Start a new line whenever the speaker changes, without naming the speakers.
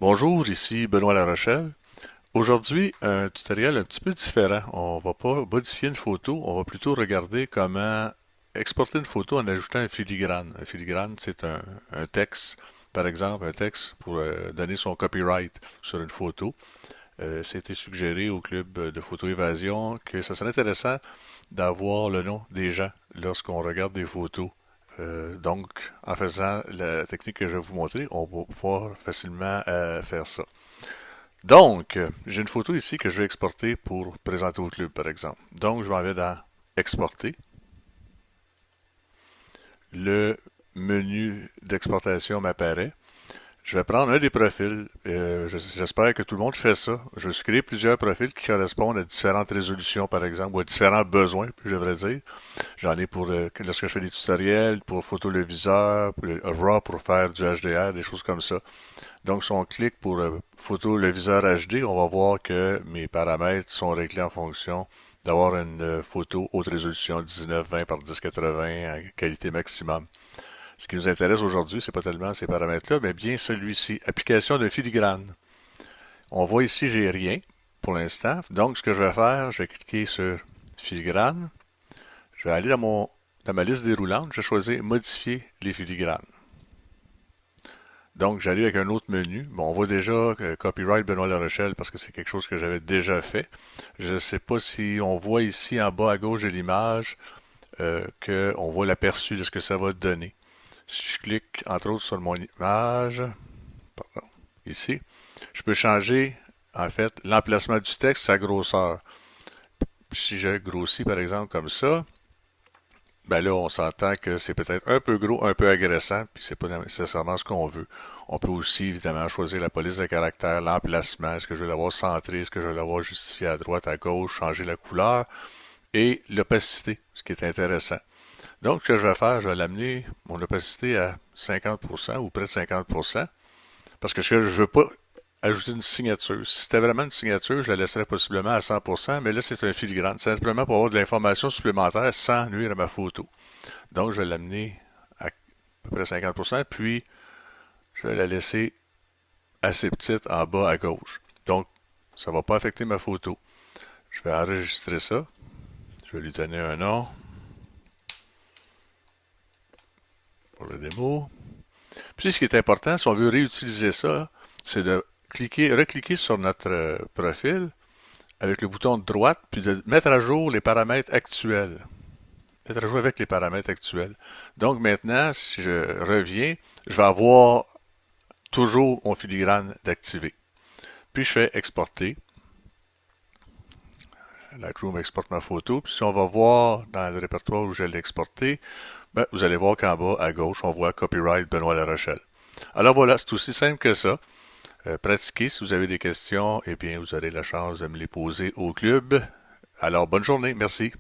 Bonjour, ici Benoît Larochelle. Aujourd'hui, un tutoriel un petit peu différent. On va pas modifier une photo, on va plutôt regarder comment exporter une photo en ajoutant un filigrane. Un filigrane, c'est un texte, par exemple, un texte pour donner son copyright sur une photo. C'était suggéré au club de photo-évasion que ça serait intéressant d'avoir le nom des gens lorsqu'on regarde des photos. Donc, en faisant la technique que je vais vous montrer, on va pouvoir facilement faire ça. Donc, j'ai une photo ici que je vais exporter pour présenter au club, par exemple. Donc, je m'en vais dans Exporter. Le menu d'exportation m'apparaît. Je vais prendre un des profils. J'espère que tout le monde fait ça. Je vais créer plusieurs profils qui correspondent à différentes résolutions, par exemple, ou à différents besoins, je devrais dire. J'en ai pour lorsque je fais des tutoriels, pour photo le viseur, pour le RAW pour faire du HDR, des choses comme ça. Donc, si on clique pour photo le viseur HD, on va voir que mes paramètres sont réglés en fonction d'avoir une photo haute résolution 1920 par 1080 à qualité maximum. Ce qui nous intéresse aujourd'hui, c'est pas tellement ces paramètres-là, mais bien celui-ci, application de filigrane. On voit ici, j'ai rien pour l'instant. Donc, ce que je vais faire, je vais cliquer sur filigrane. Je vais aller dans ma liste déroulante. Je vais choisir modifier les filigranes. Donc, j'arrive avec un autre menu. Bon, on voit déjà Copyright Benoît Larochelle parce que c'est quelque chose que j'avais déjà fait. Je ne sais pas si on voit ici en bas à gauche de l'image qu'on voit l'aperçu de ce que ça va donner. Si je clique, entre autres, sur mon image, pardon, ici, je peux changer, en fait, l'emplacement du texte, sa grosseur. Si je grossis, par exemple, comme ça, ben là, on s'entend que c'est peut-être un peu gros, un peu agressant, puis c'est pas nécessairement ce qu'on veut. On peut aussi, évidemment, choisir la police de caractère, l'emplacement, est-ce que je veux l'avoir centré, est-ce que je veux l'avoir justifié à droite, à gauche, changer la couleur, et l'opacité, ce qui est intéressant. Donc, ce que je vais faire, je vais l'amener, mon opacité à 50% ou près de 50%, parce que je ne veux pas ajouter une signature. Si c'était vraiment une signature, je la laisserais possiblement à 100%, mais là, c'est un filigrane. C'est simplement pour avoir de l'information supplémentaire sans nuire à ma photo. Donc, je vais l'amener à peu près 50%, puis je vais la laisser assez petite en bas à gauche. Donc, ça ne va pas affecter ma photo. Je vais enregistrer ça. Je vais lui donner un nom pour le démo. Puis, ce qui est important, si on veut réutiliser ça, c'est de recliquer sur notre profil avec le bouton de droite, puis de mettre à jour les paramètres actuels. Mettre à jour avec les paramètres actuels. Donc maintenant, si je reviens, je vais avoir toujours mon filigrane d'activer. Puis je fais exporter. Lightroom exporte ma photo. Puis si on va voir dans le répertoire où je l'ai exporté, ben, vous allez voir qu'en bas à gauche, on voit Copyright Benoît Larochelle. Alors voilà, c'est aussi simple que ça. Pratiquez si vous avez des questions, eh bien vous aurez la chance de me les poser au club. Alors bonne journée, merci.